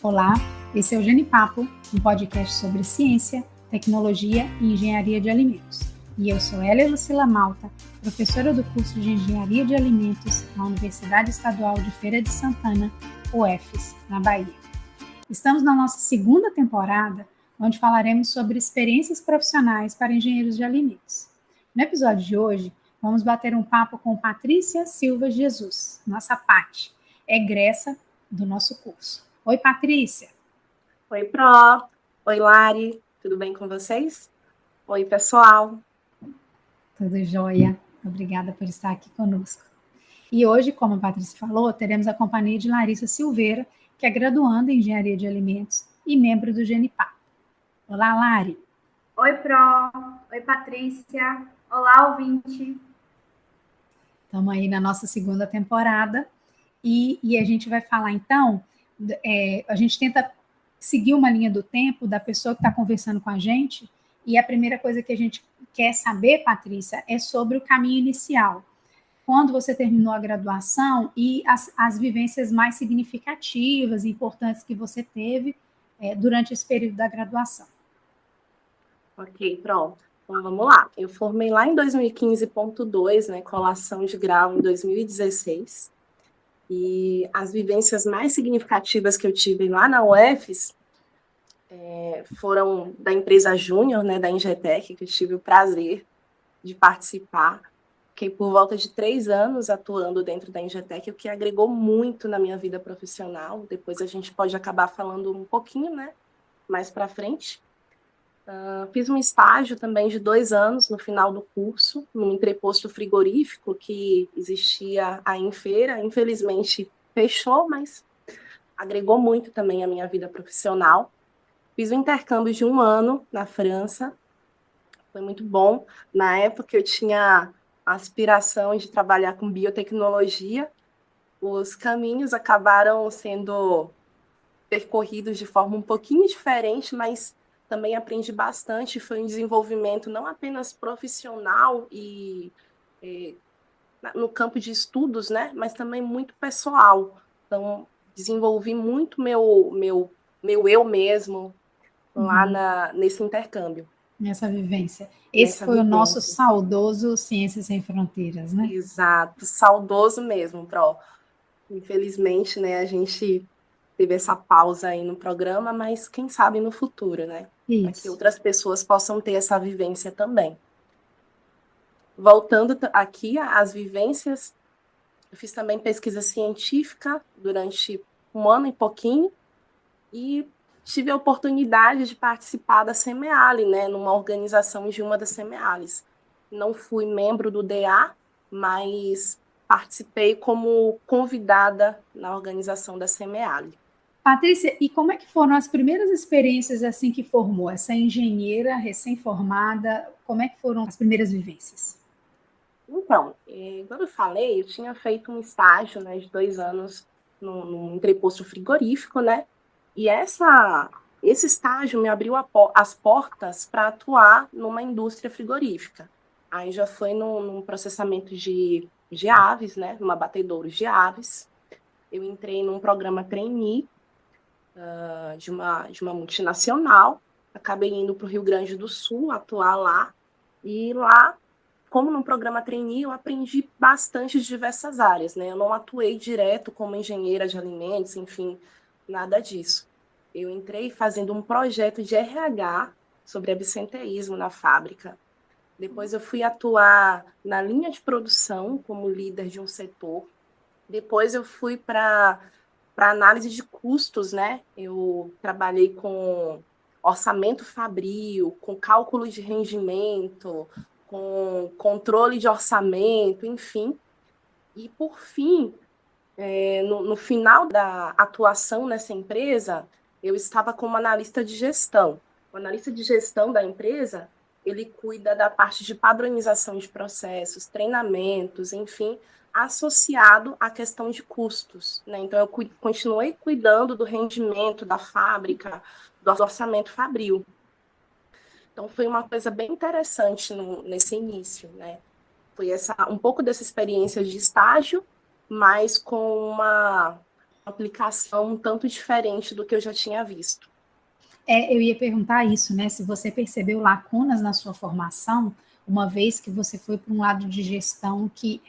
Olá, esse é o Genipapo, um podcast sobre ciência, tecnologia e engenharia de alimentos. E eu sou Hélia Lucila Malta, professora do curso de Engenharia de Alimentos na Universidade Estadual de Feira de Santana, UFES, na Bahia. Estamos na nossa segunda temporada, onde falaremos sobre experiências profissionais para engenheiros de alimentos. No episódio de hoje, vamos bater um papo com Patrícia Silva Jesus, nossa Pati, egressa do nosso curso. Oi, Patrícia. Oi, Pro. Oi, Lari. Tudo bem com vocês? Oi, pessoal. Tudo jóia. Obrigada por estar aqui conosco. E hoje, como a Patrícia falou, teremos a companhia de Larissa Silveira, que é graduanda em Engenharia de Alimentos e membro do Genipapo. Olá, Lari. Oi, Pro. Oi, Patrícia. Olá, ouvinte. Estamos aí na nossa segunda temporada e a gente vai falar, então, a gente tenta seguir uma linha do tempo da pessoa que está conversando com a gente, e a primeira coisa que a gente quer saber, Patrícia, é sobre o caminho inicial. Quando você terminou a graduação e as vivências mais significativas e importantes que você teve durante esse período da graduação. Ok, pronto. Então, vamos lá. Eu formei lá em 2015.2, né, colação de grau em 2016. E as vivências mais significativas que eu tive lá na UFES foram da empresa Júnior, né, da Ingetec, que eu tive o prazer de participar. Fiquei por volta de 3 anos atuando dentro da Ingetec, o que agregou muito na minha vida profissional. Depois a gente pode acabar falando um pouquinho, né, mais para frente. Fiz um estágio também de 2 anos no final do curso, num entreposto frigorífico que existia aí em Feira. Infelizmente fechou, mas agregou muito também a minha vida profissional. Fiz um intercâmbio de 1 ano na França, foi muito bom. Na época eu tinha a aspiração de trabalhar com biotecnologia. Os caminhos acabaram sendo percorridos de forma um pouquinho diferente, mas também aprendi bastante. Foi um desenvolvimento não apenas profissional e no campo de estudos, né, mas também muito pessoal. Então, desenvolvi muito meu eu mesmo lá nesse intercâmbio. Nessa vivência. Esse foi o nosso saudoso Ciências Sem Fronteiras, né? Exato, saudoso mesmo, Pro. Infelizmente, né, a gente teve essa pausa aí no programa, mas quem sabe no futuro, né? Para que outras pessoas possam ter essa vivência também. Voltando aqui às vivências, eu fiz também pesquisa científica durante 1 ano e pouquinho e tive a oportunidade de participar da SEMEALI, né, numa organização de uma das SEMEALIs. Não fui membro do DA, mas participei como convidada na organização da SEMEALI. Patrícia, e como é que foram as primeiras experiências assim que formou? Essa engenheira recém-formada, como é que foram as primeiras vivências? Então, quando eu falei, eu tinha feito um estágio, né, de 2 anos num entreposto frigorífico, né? E esse estágio me abriu as portas para atuar numa indústria frigorífica. Aí já foi num processamento de aves, né, numa batedouro de aves. Eu entrei num programa trainee de uma multinacional. Acabei indo para o Rio Grande do Sul atuar lá. E lá, como num programa trainee, eu aprendi bastante de diversas áreas, né? Eu não atuei direto como engenheira de alimentos, enfim, nada disso. Eu entrei fazendo um projeto de RH sobre absenteísmo na fábrica. Depois eu fui atuar na linha de produção como líder de um setor. Depois eu fui para análise de custos, né? Eu trabalhei com orçamento fabril, com cálculo de rendimento, com controle de orçamento, enfim. E, por fim, no final da atuação nessa empresa, eu estava como analista de gestão. O analista de gestão da empresa, ele cuida da parte de padronização de processos, treinamentos, enfim, associado à questão de custos, né? Então, eu continuei cuidando do rendimento da fábrica, do orçamento fabril. Então, foi uma coisa bem interessante nesse início, né? Foi um pouco dessa experiência de estágio, mas com aplicação um tanto diferente do que eu já tinha visto. Eu ia perguntar isso, né? Se você percebeu lacunas na sua formação, uma vez que você foi para um lado de gestão que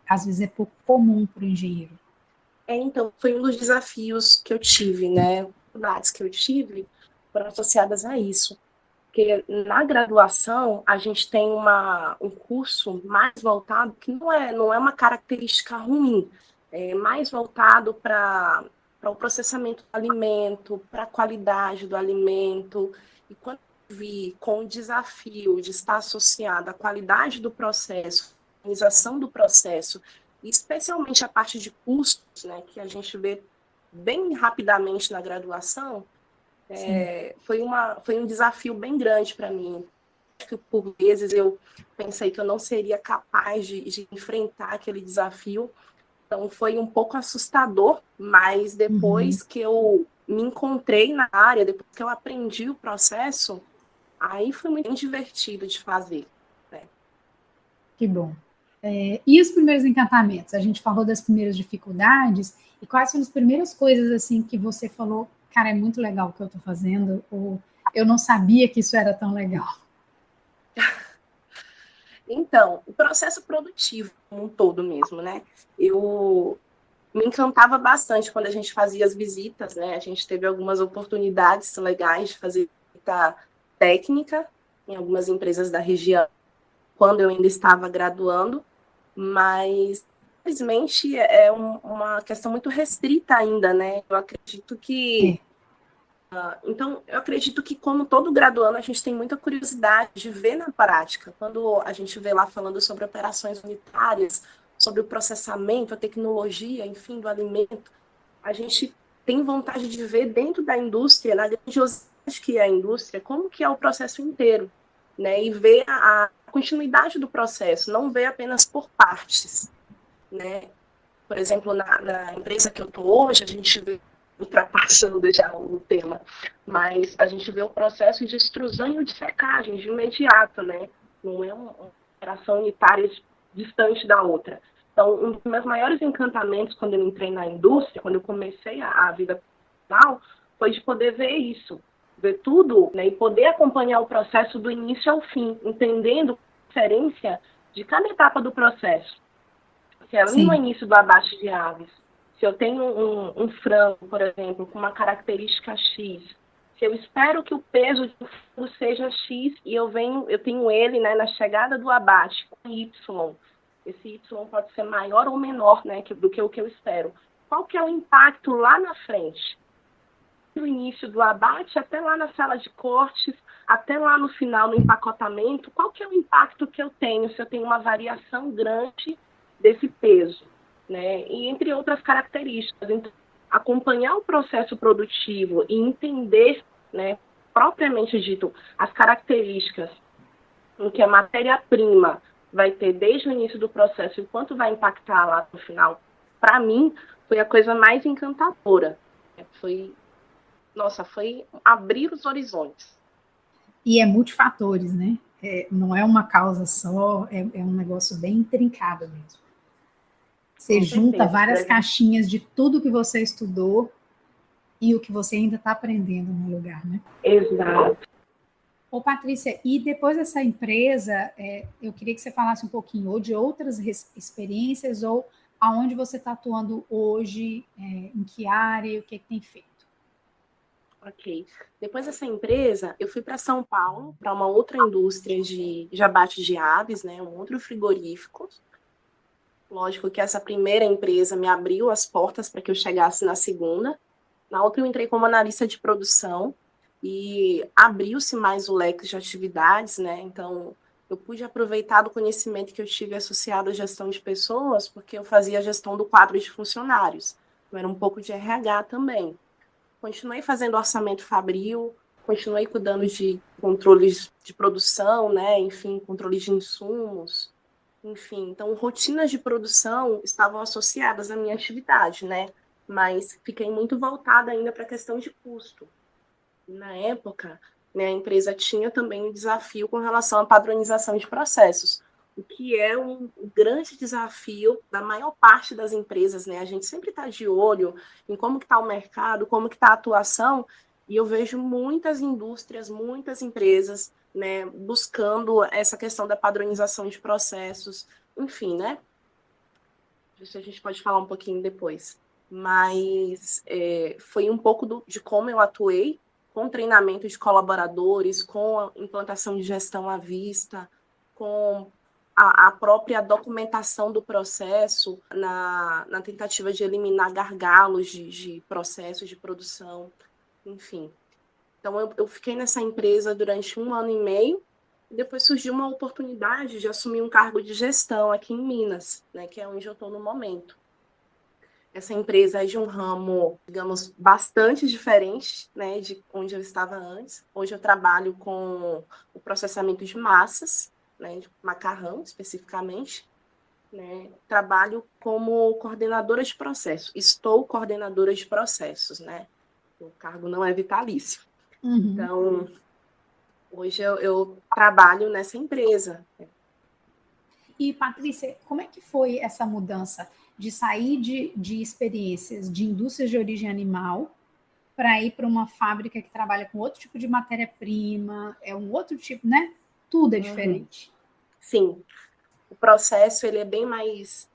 às vezes é pouco comum para o engenheiro. Então, foi um dos desafios que eu tive, né? Dificuldades que eu tive foram associadas a isso. Porque na graduação, a gente tem um curso mais voltado, que não é uma característica ruim, é mais voltado para o processamento do alimento, para a qualidade do alimento. E quando eu vi com o desafio de estar associado à qualidade do processo, à organização do processo, e especialmente a parte de custos, né, que a gente vê bem rapidamente na graduação, foi um desafio bem grande para mim. Que por vezes eu pensei que eu não seria capaz de enfrentar aquele desafio. Então foi um pouco assustador, mas depois que eu me encontrei na área, depois que eu aprendi o processo, aí foi muito divertido de fazer. Né? Que bom. E os primeiros encantamentos? A gente falou das primeiras dificuldades, e quais foram as primeiras coisas assim que você falou, cara, é muito legal o que eu estou fazendo, ou eu não sabia que isso era tão legal? Então, o processo produtivo como um todo mesmo, né? Eu me encantava bastante quando a gente fazia as visitas, né? A gente teve algumas oportunidades legais de fazer visita técnica em algumas empresas da região, quando eu ainda estava graduando, mas infelizmente é uma questão muito restrita ainda, né? Eu acredito que Então, eu acredito que, como todo graduando, a gente tem muita curiosidade de ver na prática. Quando a gente vê lá falando sobre operações unitárias, sobre o processamento, a tecnologia, enfim, do alimento, a gente tem vontade de ver dentro da indústria, na grandiosidade que é a indústria, como que é o processo inteiro, né? E ver a continuidade do processo, não ver apenas por partes, né? Por exemplo, na empresa que eu estou hoje, a gente vê ultrapassando já o tema, mas a gente vê o processo de extrusão e de secagem de imediato, né? Não é uma operação unitária distante da outra. Então, um dos meus maiores encantamentos quando eu entrei na indústria, quando eu comecei a vida profissional, foi de poder ver isso, ver tudo, né? E poder acompanhar o processo do início ao fim, entendendo a diferença de cada etapa do processo. Se ali no início do abate de aves, se eu tenho um frango, por exemplo, com uma característica X, se eu espero que o peso do frango seja X e eu tenho ele, né, na chegada do abate com Y, esse Y pode ser maior ou menor, né, do que o que eu espero. Qual que é o impacto lá na frente? Do início do abate até lá na sala de cortes, até lá no final, no empacotamento, qual que é o impacto que eu tenho se eu tenho uma variação grande desse peso? Né? E entre outras características. Então, acompanhar o processo produtivo e entender, né, propriamente dito, as características em que a matéria-prima vai ter desde o início do processo e quanto vai impactar lá no final, para mim, foi a coisa mais encantadora. Foi abrir os horizontes. E é multifatores, né? Não é uma causa só, é um negócio bem intrincado mesmo. Você junta várias caixinhas de tudo que você estudou e o que você ainda está aprendendo no lugar, né? Exato. Ô, Patrícia, e depois dessa empresa, eu queria que você falasse um pouquinho ou de outras experiências ou aonde você está atuando hoje, em que área e o que tem feito. Ok. Depois dessa empresa, eu fui para São Paulo, para uma outra indústria de abate de aves, né, um outro frigorífico. Lógico que essa primeira empresa me abriu as portas para que eu chegasse na segunda. Na outra eu entrei como analista de produção e abriu-se mais o leque de atividades, né? Então, eu pude aproveitar do conhecimento que eu tive associado à gestão de pessoas, porque eu fazia a gestão do quadro de funcionários. Eu era um pouco de RH também. Continuei fazendo orçamento fabril, continuei cuidando de controles de produção, né? Enfim, controle de insumos. Enfim, então rotinas de produção estavam associadas à minha atividade, né? Mas fiquei muito voltada ainda para a questão de custo. Na época, né, a empresa tinha também um desafio com relação à padronização de processos. o que é um grande desafio da maior parte das empresas, né? A gente sempre está de olho em como que está o mercado, como que está a atuação, e eu vejo muitas indústrias, muitas empresas, né, buscando essa questão da padronização de processos, enfim, né? Isso a gente pode falar um pouquinho depois. Mas foi um pouco de como eu atuei, com treinamento de colaboradores, com a implantação de gestão à vista, com a própria documentação do processo na tentativa de eliminar gargalos de processos de produção, enfim. Então, eu fiquei nessa empresa durante 1 ano e meio, e depois surgiu uma oportunidade de assumir um cargo de gestão aqui em Minas, né, que é onde eu estou no momento. Essa empresa é de um ramo, digamos, bastante diferente, né, de onde eu estava antes. Hoje eu trabalho com o processamento de massas, né, de macarrão especificamente, né. Trabalho como coordenadora de processos. Estou coordenadora de processos, né. O cargo não é vitalício. Uhum. Então, hoje eu trabalho nessa empresa. E, Patrícia, como é que foi essa mudança de sair de experiências de indústrias de origem animal para ir para uma fábrica que trabalha com outro tipo de matéria-prima, é um outro tipo, né? Tudo é diferente. Sim, o processo ele é bem mais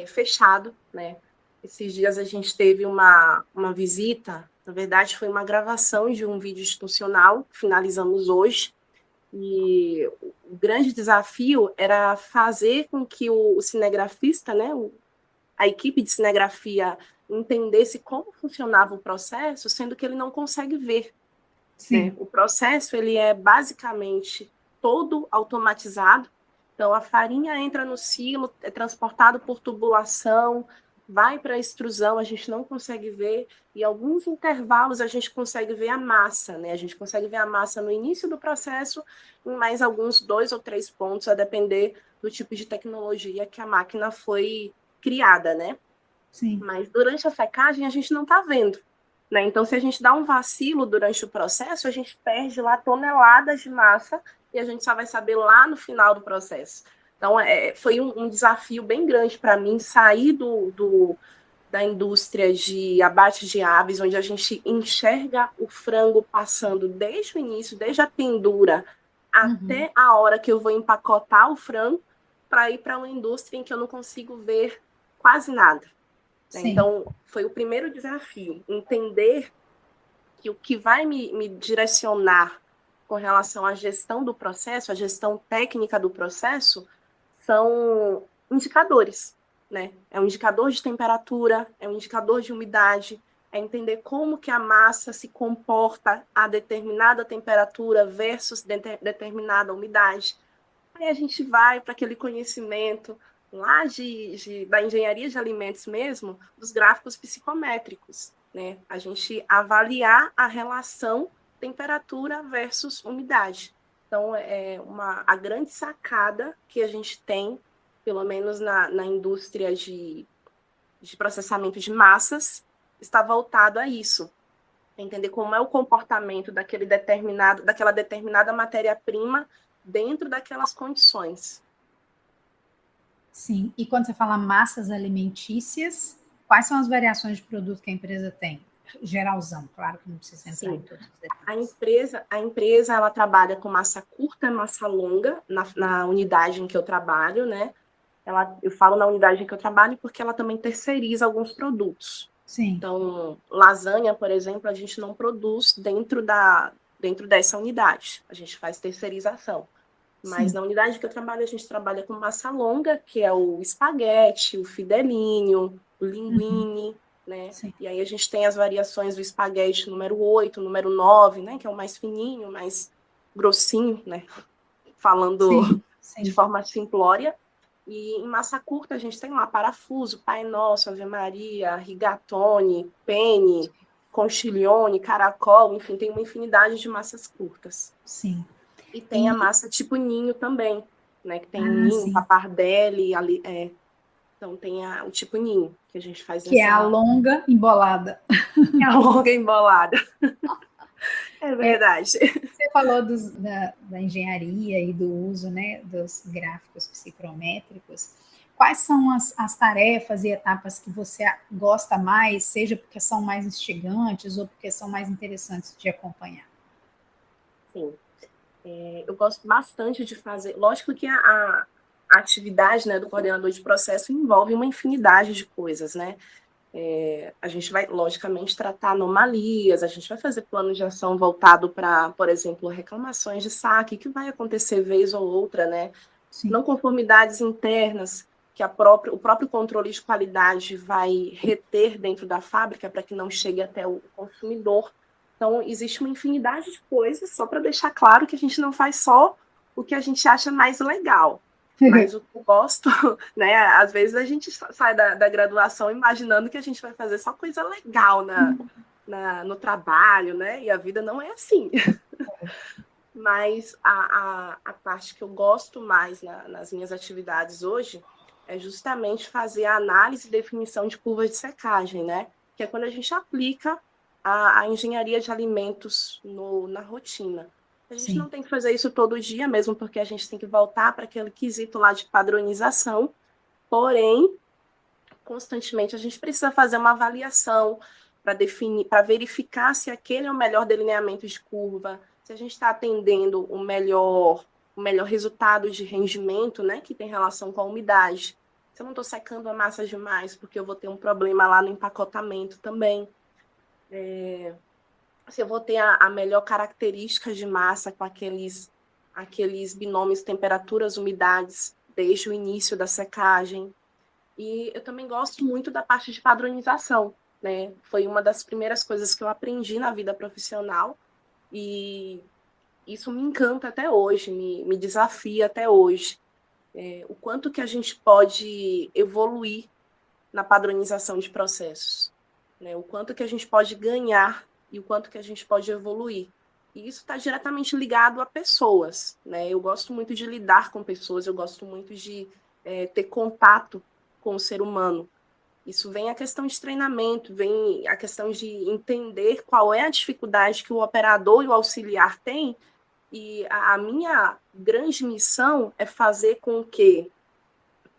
fechado, né? Esses dias a gente teve uma visita, na verdade foi uma gravação de um vídeo institucional, que finalizamos hoje, e o grande desafio era fazer com que o cinegrafista, né, a equipe de cinegrafia entendesse como funcionava o processo, sendo que ele não consegue ver. Sim. Né? O processo ele é basicamente todo automatizado. Então, a farinha entra no silo, é transportado por tubulação, vai para a extrusão, a gente não consegue ver, e alguns intervalos a gente consegue ver a massa, né? A gente consegue ver a massa no início do processo, em mais alguns 2 ou 3 pontos, a depender do tipo de tecnologia que a máquina foi criada, né? Sim. Mas durante a secagem a gente não está vendo. Né? Então, se a gente dá um vacilo durante o processo, a gente perde lá toneladas de massa e a gente só vai saber lá no final do processo. Então, foi um desafio bem grande para mim sair da indústria de abate de aves, onde a gente enxerga o frango passando desde o início, desde a pendura, até a hora que eu vou empacotar o frango, para ir para uma indústria em que eu não consigo ver quase nada. Sim. Então, foi o primeiro desafio, entender que o que vai me direcionar com relação à gestão do processo, a gestão técnica do processo, são indicadores, né? É um indicador de temperatura, é um indicador de umidade, é entender como que a massa se comporta a determinada temperatura versus determinada umidade. Aí a gente vai para aquele conhecimento lá da engenharia de alimentos mesmo, dos gráficos psicométricos, né? A gente avaliar a relação temperatura versus umidade. Então, a grande sacada que a gente tem, pelo menos na indústria de processamento de massas, está voltado a isso. Entender como é o comportamento daquela determinada matéria-prima dentro daquelas condições. Sim. E quando você fala massas alimentícias, quais são as variações de produto que a empresa tem? Geralzão, claro que não precisa entrar em todos os detalhes. A empresa ela trabalha com massa curta e massa longa na unidade em que eu trabalho, né? Eu falo na unidade em que eu trabalho porque ela também terceiriza alguns produtos. Sim. Então, lasanha, por exemplo, a gente não produz dentro dessa unidade. A gente faz terceirização. Mas na unidade que eu trabalho, a gente trabalha com massa longa, que é o espaguete, o fidelinho, o linguine, né? Sim. E aí a gente tem as variações do espaguete número 8, número 9, né? Que é o mais fininho, mais grossinho, né? Falando de forma simplória. E em massa curta a gente tem lá parafuso, Pai Nosso, Ave Maria, rigatone, penne, conchiglione, caracol, enfim, tem uma infinidade de massas curtas. Sim. E tem a massa tipo ninho também, né? Que tem ninho, pappardelle, então tem o tipo ninho que a gente faz. Que é a longa embolada. É a longa embolada. É verdade. Você falou da engenharia e do uso, né, dos gráficos psicométricos. Quais são as tarefas e etapas que você gosta mais, seja porque são mais instigantes ou porque são mais interessantes de acompanhar? Sim. Eu gosto bastante de fazer. Lógico que a atividade, né, do coordenador de processo envolve uma infinidade de coisas, né? A gente vai, logicamente, tratar anomalias, a gente vai fazer plano de ação voltado para, por exemplo, reclamações de saque, que vai acontecer vez ou outra, né? Sim. Não conformidades internas, que o próprio controle de qualidade vai reter dentro da fábrica para que não chegue até o consumidor. Então, existe uma infinidade de coisas, só para deixar claro que a gente não faz só o que a gente acha mais legal. Mas o que eu gosto, né? Às vezes a gente sai da graduação imaginando que a gente vai fazer só coisa legal no trabalho, né? E a vida não é assim. Mas a parte que eu gosto mais nas minhas atividades hoje é justamente fazer a análise e definição de curvas de secagem, né? Que é quando a gente aplica a engenharia de alimentos na rotina. A gente Sim. não tem que fazer isso todo dia, mesmo porque a gente tem que voltar para aquele quesito lá de padronização, porém, constantemente a gente precisa fazer uma avaliação para definir, para verificar se aquele é o melhor delineamento de curva, se a gente está atendendo o melhor resultado de rendimento, né, que tem relação com a umidade. Se eu não estou secando a massa demais, porque eu vou ter um problema lá no empacotamento também. Se eu vou ter a melhor característica de massa com aqueles binômios temperaturas, umidades, desde o início da secagem. E eu também gosto muito da parte de padronização, né? Foi uma das primeiras coisas que eu aprendi na vida profissional e isso me encanta até hoje, me desafia até hoje. O quanto que a gente pode evoluir na padronização de processos, né? O quanto que a gente pode ganhar e o quanto que a gente pode evoluir. E isso está diretamente ligado a pessoas, né? Eu gosto muito de lidar com pessoas, eu gosto muito de ter contato com o ser humano. Isso vem a questão de treinamento, vem a questão de entender qual é a dificuldade que o operador e o auxiliar têm, e a minha grande missão é fazer com que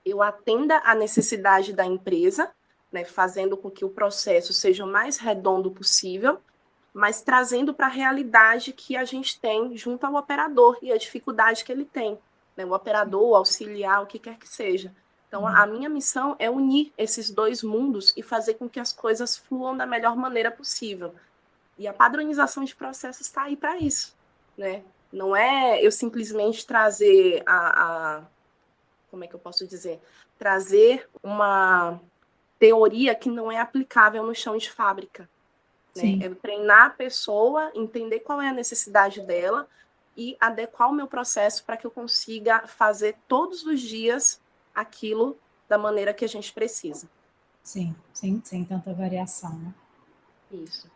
eu atenda a necessidade da empresa, né, fazendo com que o processo seja o mais redondo possível, mas trazendo para a realidade que a gente tem junto ao operador e a dificuldade que ele tem, né, o operador, o auxiliar, o que quer que seja. Então, a minha missão é unir esses dois mundos e fazer com que as coisas fluam da melhor maneira possível. E a padronização de processos está aí para isso, né? Não é eu simplesmente trazer como é que eu posso dizer? Trazer uma teoria que não é aplicável no chão de fábrica. Né? É treinar a pessoa, entender qual é a necessidade dela e adequar o meu processo para que eu consiga fazer todos os dias aquilo da maneira que a gente precisa. Sim, sem tanta variação, né? Isso.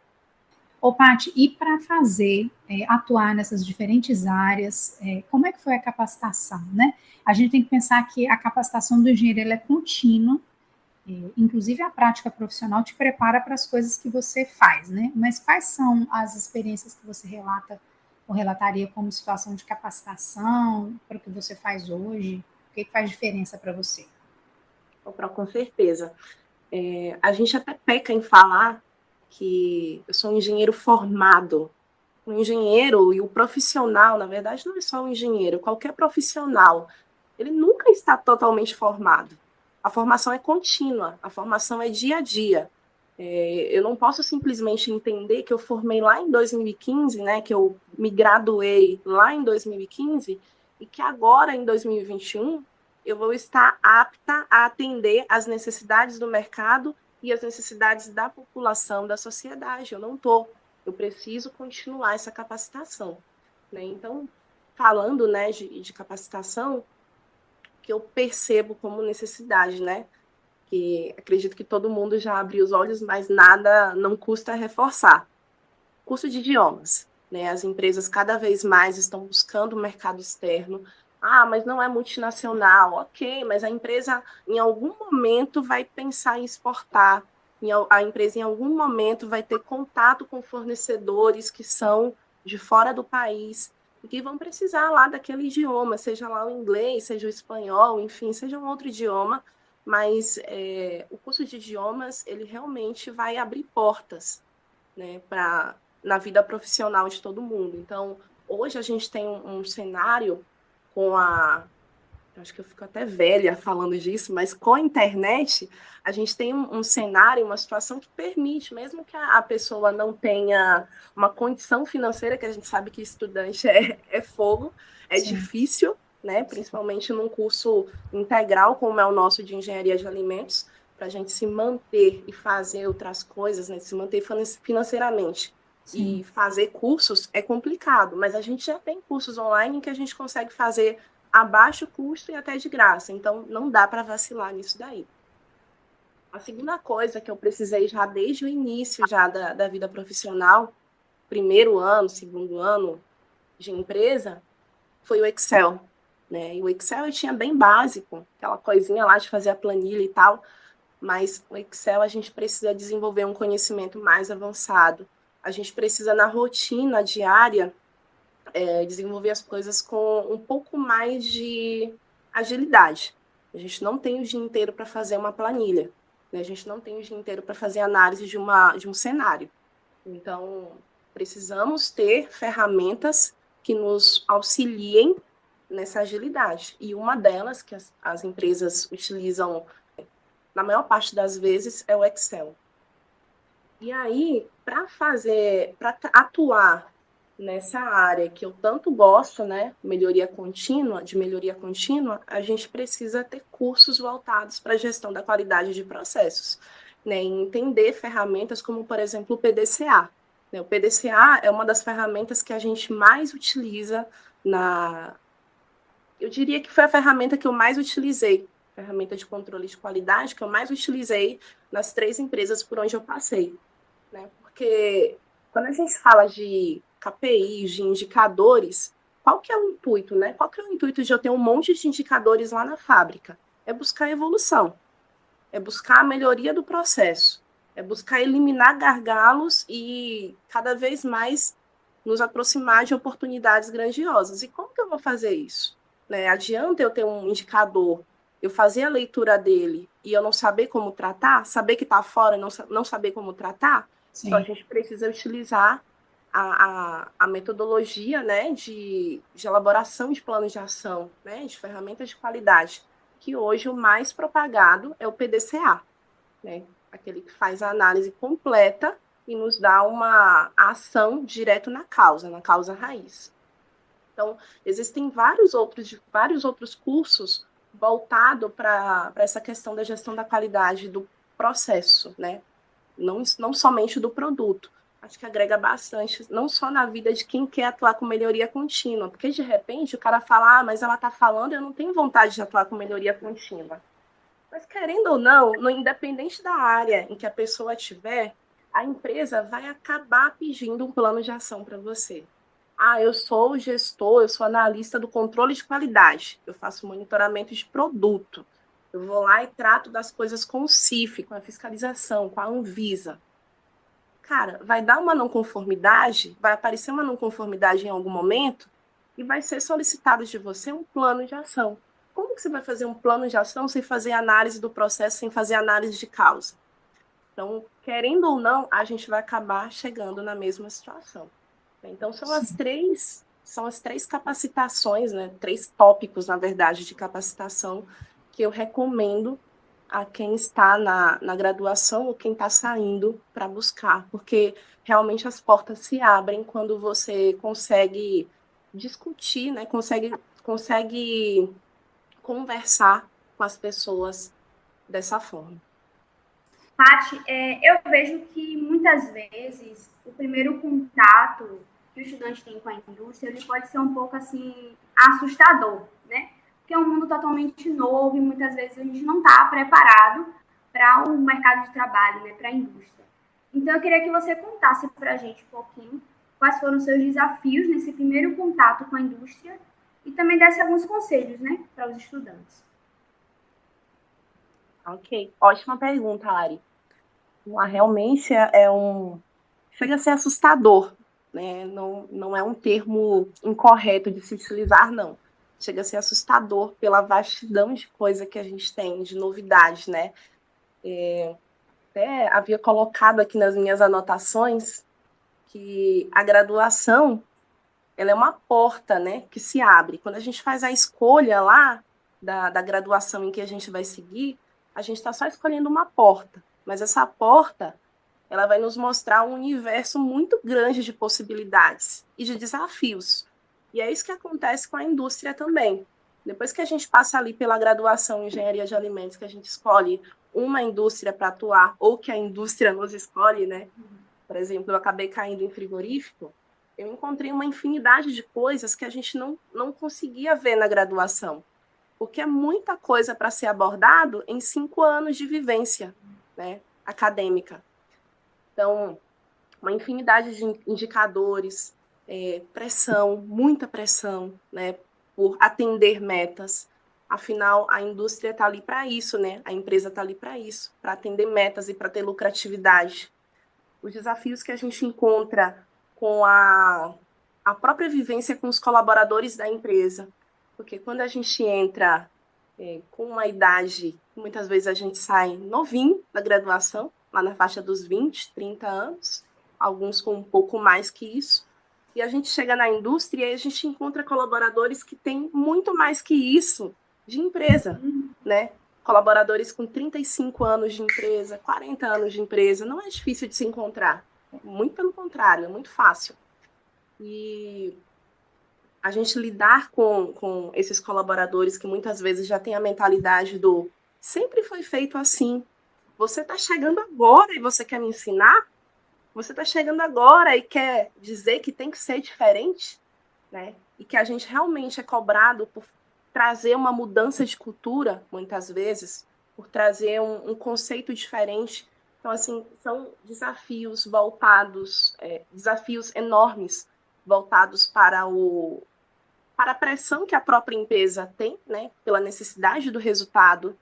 Ô, Paty, e para atuar nessas diferentes áreas, como é que foi a capacitação, né? A gente tem que pensar que a capacitação do engenheiro ela é contínua, inclusive a prática profissional te prepara para as coisas que você faz, né? Mas quais são as experiências que você relata ou relataria como situação de capacitação para o que você faz hoje? O que faz diferença para você? Com certeza. A gente até peca em falar que eu sou um engenheiro formado. O engenheiro e o profissional, na verdade, não é só um engenheiro, qualquer profissional, ele nunca está totalmente formado. A formação é contínua, a formação é dia a dia. Eu não posso simplesmente entender que eu formei lá em 2015, né, que eu me graduei lá em 2015, e que agora, em 2021, eu vou estar apta a atender às necessidades do mercado e as necessidades da população, da sociedade. Eu não estou. Eu preciso continuar essa capacitação. Né? Então, falando, né, de capacitação, que eu percebo como necessidade, né? Que acredito que todo mundo já abriu os olhos, mas nada não custa reforçar. Curso de idiomas. Né? As empresas cada vez mais estão buscando o mercado externo. Mas não é multinacional. Ok, mas a empresa em algum momento vai pensar em exportar. A empresa em algum momento vai ter contato com fornecedores que são de fora do país, e que vão precisar lá daquele idioma, seja lá o inglês, seja o espanhol, enfim, seja um outro idioma, mas o curso de idiomas, ele realmente vai abrir portas, né, na vida profissional de todo mundo. Então, hoje a gente tem um cenário com acho que eu fico até velha falando disso, mas com a internet, a gente tem um cenário, uma situação que permite, mesmo que a pessoa não tenha uma condição financeira, que a gente sabe que estudante é fogo, é Sim. difícil, né? Principalmente num curso integral, como é o nosso de engenharia de alimentos, para a gente se manter e fazer outras coisas, né? Se manter financeiramente. Sim. E fazer cursos é complicado, mas a gente já tem cursos online que a gente consegue fazer a baixo custo e até de graça. Então, não dá para vacilar nisso daí. A segunda coisa que eu precisei já desde o início já da vida profissional, primeiro ano, segundo ano de empresa, foi o Excel. Né? E o Excel eu tinha bem básico, aquela coisinha lá de fazer a planilha e tal, mas o Excel a gente precisa desenvolver um conhecimento mais avançado. A gente precisa, na rotina diária, desenvolver as coisas com um pouco mais de agilidade. A gente não tem o dia inteiro para fazer uma planilha, né? A gente não tem o dia inteiro para fazer análise de um cenário. Então, precisamos ter ferramentas que nos auxiliem nessa agilidade. E uma delas, que as empresas utilizam na maior parte das vezes, é o Excel. E aí, para atuar nessa área que eu tanto gosto, né, de melhoria contínua, a gente precisa ter cursos voltados para a gestão da qualidade de processos, né, e entender ferramentas como, por exemplo, o PDCA. O PDCA é uma das ferramentas que a gente mais utiliza eu diria que foi a ferramenta que eu mais utilizei, ferramenta de controle de qualidade que eu mais utilizei nas 3 empresas por onde eu passei, né, porque quando a gente fala de KPIs, de indicadores, qual que é o intuito, né? Qual que é o intuito de eu ter um monte de indicadores lá na fábrica? É buscar evolução, é buscar a melhoria do processo, é buscar eliminar gargalos e cada vez mais nos aproximar de oportunidades grandiosas. E como que eu vou fazer isso? Né? Adianta eu ter um indicador, eu fazer a leitura dele e eu não saber como tratar, saber que está fora e não saber como tratar? Sim. Então, a gente precisa utilizar a metodologia, né, de elaboração de planos de ação, né, de ferramentas de qualidade, que hoje o mais propagado é o PDCA, né, aquele que faz a análise completa e nos dá uma ação direto na causa raiz. Então, existem vários outros cursos voltados para essa questão da gestão da qualidade do processo, né, não somente do produto. Acho que agrega bastante, não só na vida de quem quer atuar com melhoria contínua, porque de repente o cara fala, mas ela está falando, eu não tenho vontade de atuar com melhoria contínua. Mas querendo ou não, independente da área em que a pessoa estiver, a empresa vai acabar pedindo um plano de ação para você. Eu sou gestor, eu sou analista do controle de qualidade, eu faço monitoramento de produto, eu vou lá e trato das coisas com o CIF, com a fiscalização, com a Anvisa. Cara, vai dar uma não conformidade, vai aparecer uma não conformidade em algum momento e vai ser solicitado de você um plano de ação. Como que você vai fazer um plano de ação sem fazer análise do processo, sem fazer análise de causa? Então, querendo ou não, a gente vai acabar chegando na mesma situação. Então, são as três capacitações, né? 3 tópicos, na verdade, de capacitação que eu recomendo a quem está na graduação ou quem está saindo para buscar, porque realmente as portas se abrem quando você consegue discutir, né? Consegue conversar com as pessoas dessa forma. Paty, eu vejo que muitas vezes o primeiro contato que o estudante tem com a indústria, ele pode ser um pouco assim assustador, né? Porque é um mundo totalmente novo e muitas vezes a gente não está preparado para o mercado de trabalho, né? Para a indústria. Então eu queria que você contasse para a gente um pouquinho quais foram os seus desafios nesse primeiro contato com a indústria e também desse alguns conselhos, né, para os estudantes. Ok, ótima pergunta, Ari. Realmente chega a ser assustador, né? Não é um termo incorreto de se utilizar, não. Chega a ser assustador pela vastidão de coisa que a gente tem, de novidades, né? Até havia colocado aqui nas minhas anotações que a graduação, ela é uma porta, né, que se abre. Quando a gente faz a escolha lá da graduação em que a gente vai seguir, a gente está só escolhendo uma porta, mas essa porta, ela vai nos mostrar um universo muito grande de possibilidades e de desafios. E é isso que acontece com a indústria também. Depois que a gente passa ali pela graduação em engenharia de alimentos, que a gente escolhe uma indústria para atuar, ou que a indústria nos escolhe, né? Por exemplo, eu acabei caindo em frigorífico, eu encontrei uma infinidade de coisas que a gente não conseguia ver na graduação, porque é muita coisa para ser abordado em 5 anos de vivência, né, acadêmica. Então, uma infinidade de indicadores, pressão, muita pressão, né, por atender metas. Afinal, a indústria está ali para isso, né? A empresa está ali para isso, para atender metas e para ter lucratividade. Os desafios que a gente encontra com a própria vivência com os colaboradores da empresa. Porque quando a gente entra com uma idade, muitas vezes a gente sai novinho da graduação, lá na faixa dos 20, 30 anos, alguns com um pouco mais que isso, e a gente chega na indústria e a gente encontra colaboradores que têm muito mais que isso de empresa, né? Colaboradores com 35 anos de empresa, 40 anos de empresa, não é difícil de se encontrar, muito pelo contrário, é muito fácil. E a gente lidar com esses colaboradores que muitas vezes já têm a mentalidade do sempre foi feito assim, você está chegando agora e você quer me ensinar? Você está chegando agora e quer dizer que tem que ser diferente, né? E que a gente realmente é cobrado por trazer uma mudança de cultura, muitas vezes, por trazer um conceito diferente. Então, assim, são desafios voltados, desafios enormes, voltados para a pressão que a própria empresa tem, né? Pela necessidade do resultado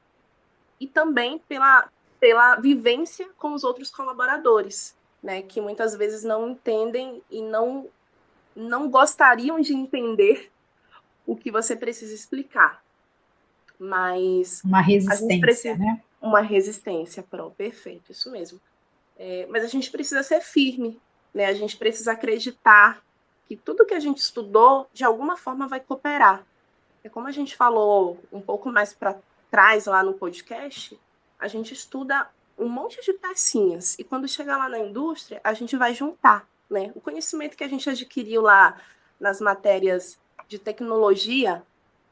e também pela vivência com os outros colaboradores, né, que muitas vezes não entendem e não gostariam de entender o que você precisa explicar. Mas uma resistência, a gente precisa, né? Uma resistência, perfeito, isso mesmo. Mas a gente precisa ser firme, né? A gente precisa acreditar que tudo que a gente estudou, de alguma forma, vai cooperar. Como a gente falou um pouco mais para trás lá no podcast, a gente estuda um monte de pecinhas e quando chegar lá na indústria, a gente vai juntar, né? O conhecimento que a gente adquiriu lá nas matérias de tecnologia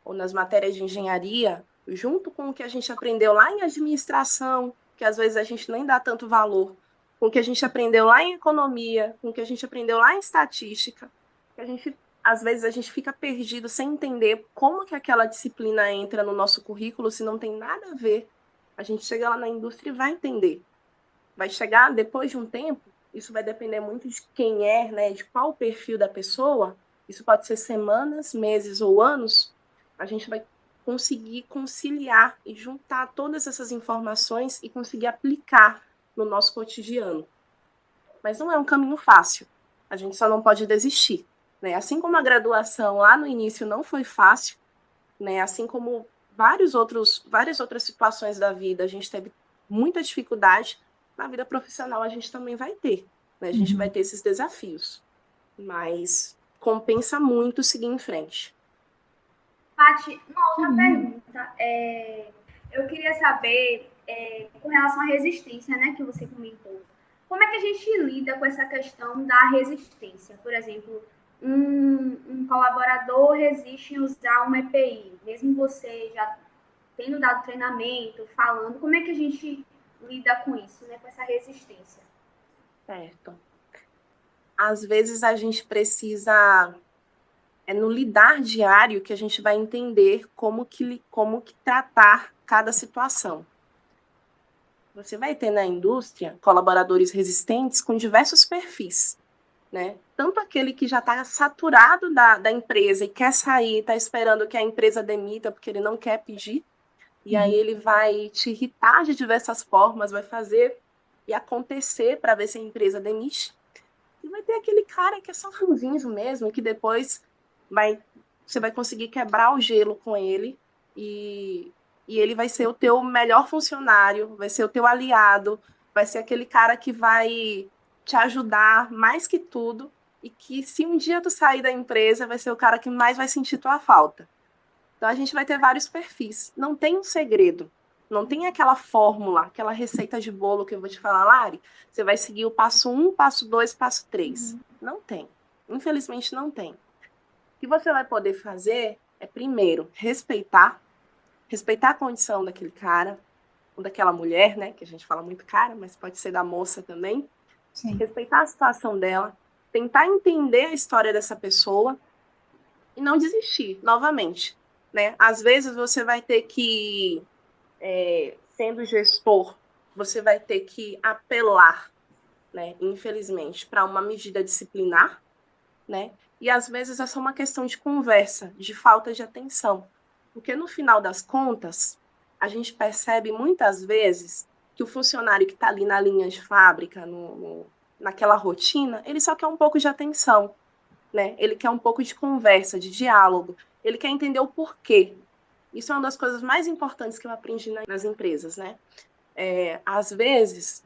ou nas matérias de engenharia, junto com o que a gente aprendeu lá em administração, que às vezes a gente nem dá tanto valor, com o que a gente aprendeu lá em economia, com o que a gente aprendeu lá em estatística, que às vezes a gente fica perdido sem entender como que aquela disciplina entra no nosso currículo se não tem nada a ver. A gente chega lá na indústria e vai entender. Vai chegar depois de um tempo, isso vai depender muito de quem é, né, de qual o perfil da pessoa. Isso pode ser semanas, meses ou anos. A gente vai conseguir conciliar e juntar todas essas informações e conseguir aplicar no nosso cotidiano. Mas não é um caminho fácil. A gente só não pode desistir, né? Assim como a graduação lá no início não foi fácil, né? Assim como várias outras situações da vida, a gente teve muita dificuldade, na vida profissional a gente também vai ter, né? A gente vai ter esses desafios, mas compensa muito seguir em frente. Paty, uma outra pergunta, eu queria saber, com relação à resistência, né, que você comentou, como é que a gente lida com essa questão da resistência? Por exemplo, um colaborador resiste em usar uma EPI, mesmo você já tendo dado treinamento, falando, como é que a gente lida com isso, né, com essa resistência? Certo. Às vezes a gente precisa, no lidar diário que a gente vai entender como que tratar cada situação. Você vai ter na indústria colaboradores resistentes com diversos perfis, né? Tanto aquele que já está saturado da empresa e quer sair, está esperando que a empresa demita porque ele não quer pedir, e aí ele vai te irritar de diversas formas, vai fazer e acontecer para ver se a empresa demite. E vai ter aquele cara que é só ranzinho mesmo, que depois você vai conseguir quebrar o gelo com ele e ele vai ser o teu melhor funcionário, vai ser o teu aliado, vai ser aquele cara que vai te ajudar mais que tudo e que se um dia tu sair da empresa, vai ser o cara que mais vai sentir tua falta. Então a gente vai ter vários perfis. Não tem um segredo. Não tem aquela fórmula, aquela receita de bolo que eu vou te falar, Lari, você vai seguir o passo 1, passo 2, passo 3. Não tem. Infelizmente não tem. O que você vai poder fazer é, primeiro, respeitar a condição daquele cara, ou daquela mulher, né, que a gente fala muito cara, mas pode ser da moça também. Sim. Respeitar a situação dela, tentar entender a história dessa pessoa e não desistir, novamente. Né? Às vezes você vai ter que, sendo gestor, você vai ter que apelar, né, infelizmente, para uma medida disciplinar, né? E às vezes é só uma questão de conversa, de falta de atenção. Porque no final das contas, a gente percebe muitas vezes que o funcionário que está ali na linha de fábrica, naquela rotina, ele só quer um pouco de atenção, né? Ele quer um pouco de conversa, de diálogo. Ele quer entender o porquê. Isso é uma das coisas mais importantes que eu aprendi nas empresas, né? Às vezes,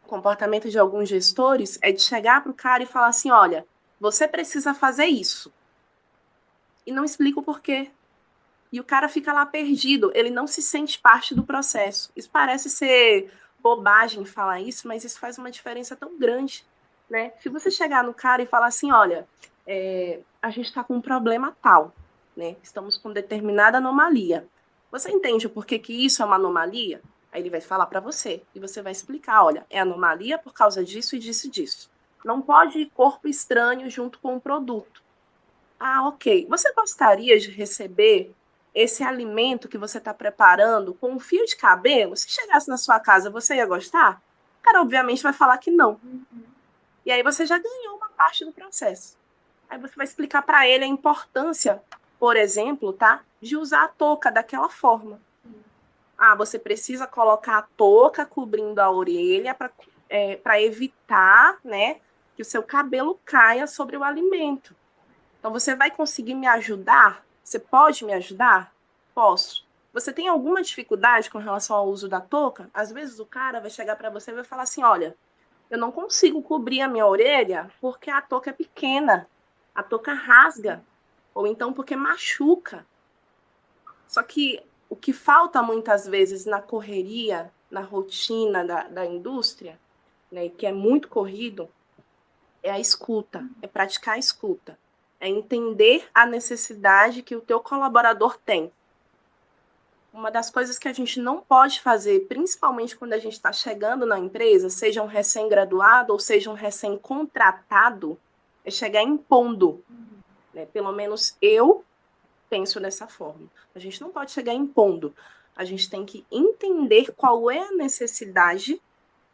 o comportamento de alguns gestores é de chegar para o cara e falar assim, olha, você precisa fazer isso. E não explica o porquê. E o cara fica lá perdido, ele não se sente parte do processo. Isso parece ser bobagem falar isso, mas isso faz uma diferença tão grande, né? Se você chegar no cara e falar assim, olha, a gente está com um problema tal, né? Estamos com determinada anomalia. Você entende o porquê que isso é uma anomalia? Aí ele vai falar para você, e você vai explicar, olha, é anomalia por causa disso e disso e disso. Não pode ir corpo estranho junto com o produto. Ah, ok. Você gostaria de receber esse alimento que você está preparando com um fio de cabelo? Se chegasse na sua casa, você ia gostar? O cara, obviamente, vai falar que não. E aí você já ganhou uma parte do processo. Aí você vai explicar para ele a importância, por exemplo, tá, de usar a touca daquela forma. Ah, você precisa colocar a touca cobrindo a orelha para evitar, né, que o seu cabelo caia sobre o alimento. Então, você vai conseguir me ajudar? Você pode me ajudar? Posso. Você tem alguma dificuldade com relação ao uso da touca? Às vezes o cara vai chegar para você e vai falar assim, olha, eu não consigo cobrir a minha orelha porque a touca é pequena, a touca rasga, ou então porque machuca. Só que o que falta muitas vezes na correria, na rotina da indústria, né, que é muito corrido, é a escuta, é praticar a escuta. É entender a necessidade que o teu colaborador tem. Uma das coisas que a gente não pode fazer, principalmente quando a gente está chegando na empresa, seja um recém-graduado ou seja um recém-contratado, é chegar impondo. Né? Pelo menos eu penso dessa forma. A gente não pode chegar impondo. A gente tem que entender qual é a necessidade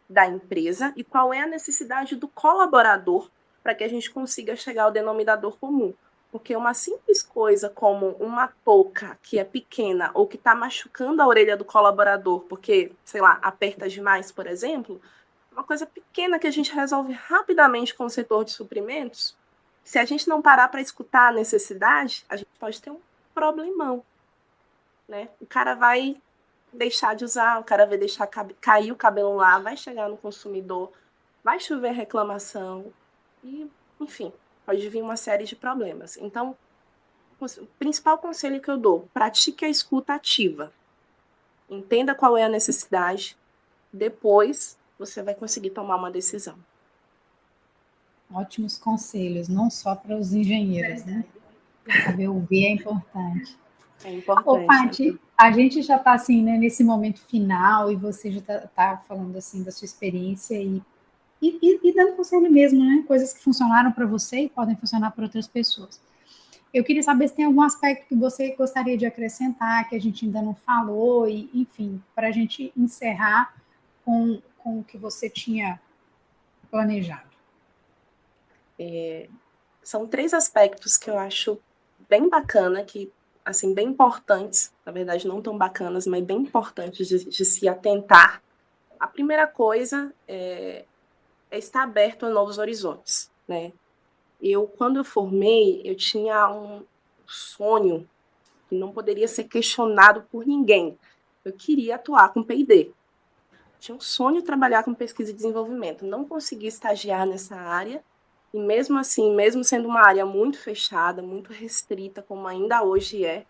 da empresa e qual é a necessidade do colaborador para que a gente consiga chegar ao denominador comum. Porque uma simples coisa como uma touca que é pequena ou que está machucando a orelha do colaborador porque, sei lá, aperta demais, por exemplo, uma coisa pequena que a gente resolve rapidamente com o setor de suprimentos, se a gente não parar para escutar a necessidade, a gente pode ter um problemão. Né? O cara vai deixar de usar, o cara vai deixar cair o cabelo lá, vai chegar no consumidor, vai chover reclamação, e, enfim, pode vir uma série de problemas. Então, o principal conselho que eu dou, pratique a escuta ativa. Entenda qual é a necessidade, depois você vai conseguir tomar uma decisão. Ótimos conselhos, não só para os engenheiros, né? Saber ouvir é importante. É importante. Ô, Paty, a gente já está assim, né, nesse momento final e você já está falando assim da sua experiência e dando conselho mesmo, né? Coisas que funcionaram para você e podem funcionar para outras pessoas. Eu queria saber se tem algum aspecto que você gostaria de acrescentar, que a gente ainda não falou, e, enfim, para a gente encerrar com o que você tinha planejado. São 3 aspectos que eu acho bem bacana, que, assim, bem importantes, na verdade não tão bacanas, mas bem importantes de se atentar. A primeira coisa é estar aberto a novos horizontes. né? Quando eu formei, eu tinha um sonho que não poderia ser questionado por ninguém. Eu queria atuar com P&D. Tinha um sonho de trabalhar com pesquisa e desenvolvimento. Não consegui estagiar nessa área, e mesmo assim, mesmo sendo uma área muito fechada, muito restrita, como ainda hoje é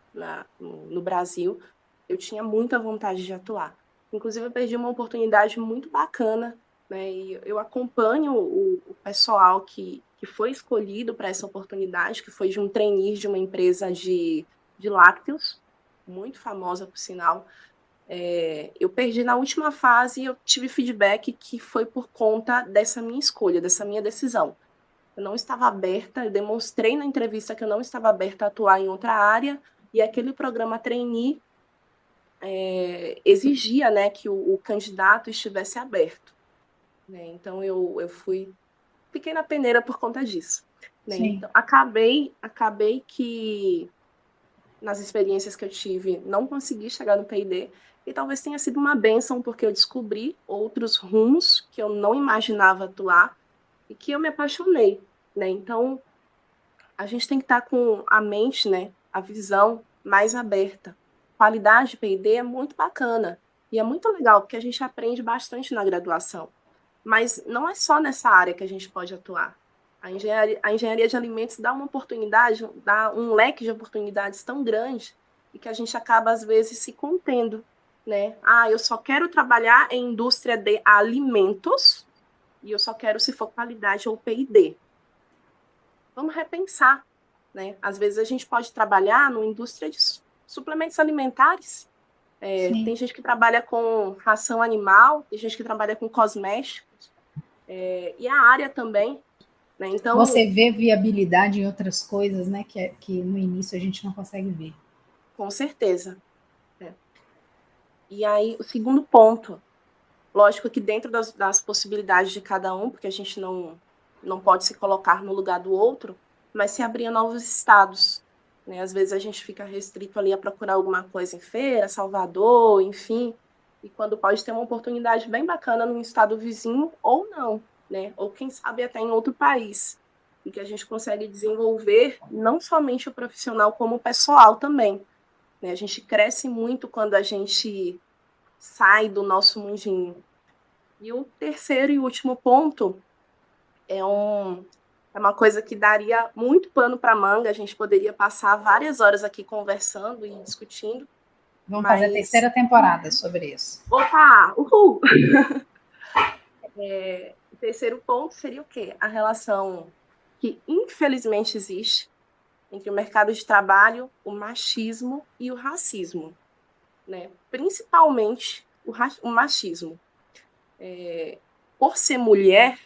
no Brasil, eu tinha muita vontade de atuar. Inclusive, eu perdi uma oportunidade muito bacana, né? E eu acompanho o pessoal que foi escolhido para essa oportunidade, que foi de um trainee de uma empresa de lácteos, muito famosa, por sinal. Eu perdi na última fase e eu tive feedback que foi por conta dessa minha escolha, dessa minha decisão. Eu não estava aberta, eu demonstrei na entrevista que eu não estava aberta a atuar em outra área, e aquele programa trainee exigia, né, que o candidato estivesse aberto, né? Então fiquei na peneira por conta disso, né? Então, acabei que nas experiências que eu tive não consegui chegar no P&D, e talvez tenha sido uma bênção, porque eu descobri outros rumos que eu não imaginava atuar e que eu me apaixonei, né? Então, a gente tem que estar com a mente, né, a visão mais aberta. Qualidade de P&D é muito bacana e é muito legal, porque a gente aprende bastante na graduação. Mas não é só nessa área que a gente pode atuar. A engenharia de alimentos dá uma oportunidade, dá um leque de oportunidades tão grande e que a gente acaba, às vezes, se contendo, né? Eu só quero trabalhar em indústria de alimentos e eu só quero se for qualidade ou P&D. Vamos repensar, né? Às vezes a gente pode trabalhar numa indústria de suplementos alimentares. Tem gente que trabalha com ração animal, tem gente que trabalha com cosméticos, e a área também, né? Então, você vê viabilidade em outras coisas, né, que no início a gente não consegue ver. Com certeza. E aí, o segundo ponto, lógico que dentro das possibilidades de cada um, porque a gente não pode se colocar no lugar do outro, mas se abrir novos estados, né? Às vezes a gente fica restrito ali a procurar alguma coisa em Feira, Salvador, enfim, e quando pode ter uma oportunidade bem bacana num estado vizinho ou não, né? Ou quem sabe até em outro país, e que a gente consegue desenvolver não somente o profissional, como o pessoal também, né? A gente cresce muito quando a gente sai do nosso mundinho. E o terceiro e último ponto é uma coisa que daria muito pano para manga, a gente poderia passar várias horas aqui conversando e discutindo. Vamos fazer a terceira temporada sobre isso. Opa! Uhul! O terceiro ponto seria o quê? A relação que infelizmente existe entre o mercado de trabalho, o machismo e o racismo, né? Principalmente o machismo. Por ser mulher,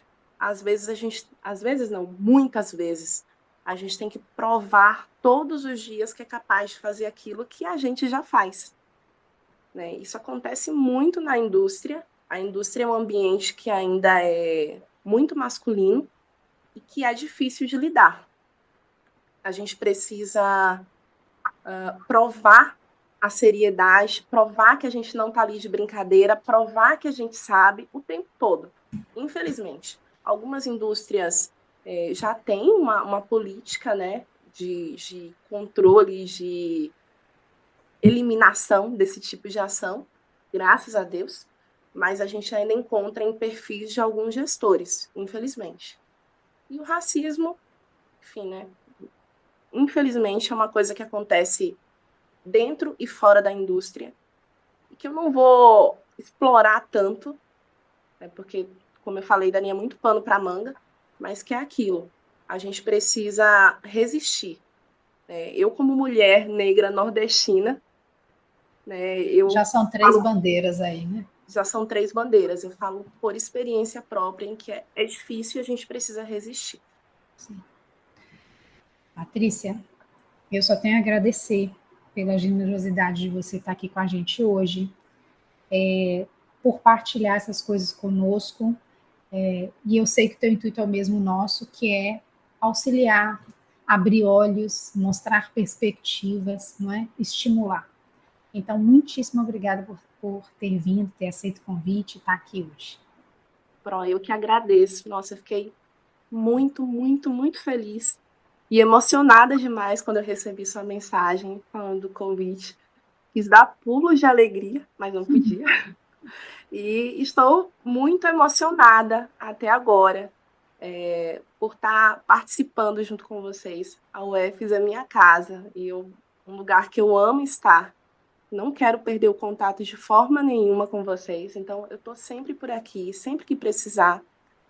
muitas vezes, a gente tem que provar todos os dias que é capaz de fazer aquilo que a gente já faz, né? Isso acontece muito na indústria. A indústria é um ambiente que ainda é muito masculino e que é difícil de lidar. A gente precisa provar a seriedade, provar que a gente não está ali de brincadeira, provar que a gente sabe o tempo todo. Infelizmente, algumas indústrias já têm uma política, né, de controle, de eliminação desse tipo de ação, graças a Deus, mas a gente ainda encontra em perfis de alguns gestores, infelizmente. E o racismo, enfim, né, infelizmente é uma coisa que acontece dentro e fora da indústria, e que eu não vou explorar tanto, né, porque, como eu falei, daria muito pano para manga, mas que é aquilo, a gente precisa resistir. Eu, como mulher negra nordestina, né, já são 3 bandeiras aí, né? Já são 3 bandeiras, eu falo por experiência própria, em que é difícil e a gente precisa resistir. Sim. Patrícia, eu só tenho a agradecer pela generosidade de você estar aqui com a gente hoje, por partilhar essas coisas conosco, e eu sei que o teu intuito é o mesmo nosso, que é auxiliar, abrir olhos, mostrar perspectivas, não é? Estimular. Então, muitíssimo obrigada por ter vindo, ter aceito o convite e estar aqui hoje. Eu que agradeço. Nossa, eu fiquei muito, muito, muito feliz e emocionada demais quando eu recebi sua mensagem falando do convite. Quis dar pulos de alegria, mas não podia. E estou muito emocionada até agora por estar participando junto com vocês. A UFES é minha casa e um lugar que eu amo estar. Não quero perder o contato de forma nenhuma com vocês. Então, eu estou sempre por aqui, sempre que precisar,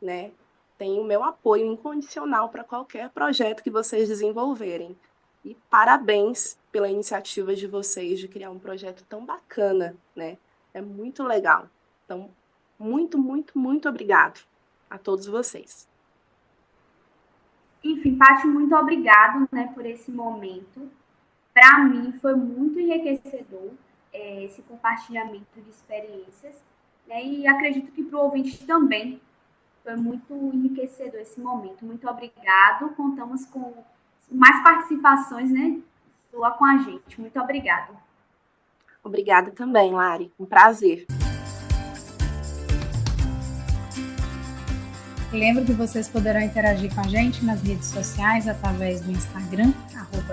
né? Tem o meu apoio incondicional para qualquer projeto que vocês desenvolverem. E parabéns pela iniciativa de vocês de criar um projeto tão bacana, né? É muito legal. Então, muito, muito, muito obrigado a todos vocês. Enfim, Paty, muito obrigado, né, por esse momento. Para mim, foi muito enriquecedor esse compartilhamento de experiências, né? E acredito que para o ouvinte também foi muito enriquecedor esse momento. Muito obrigado. Contamos com mais participações, né? Lá com a gente. Muito obrigada. Obrigada também, Lari. Um prazer. Lembro que vocês poderão interagir com a gente nas redes sociais através do Instagram,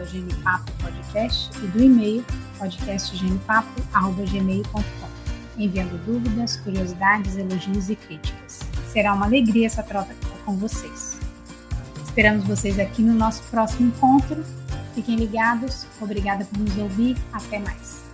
@genipapopodcast, e do e-mail, podcastgenipapo@gmail.com, enviando dúvidas, curiosidades, elogios e críticas. Será uma alegria essa troca com vocês. Esperamos vocês aqui no nosso próximo encontro. Fiquem ligados. Obrigada por nos ouvir. Até mais.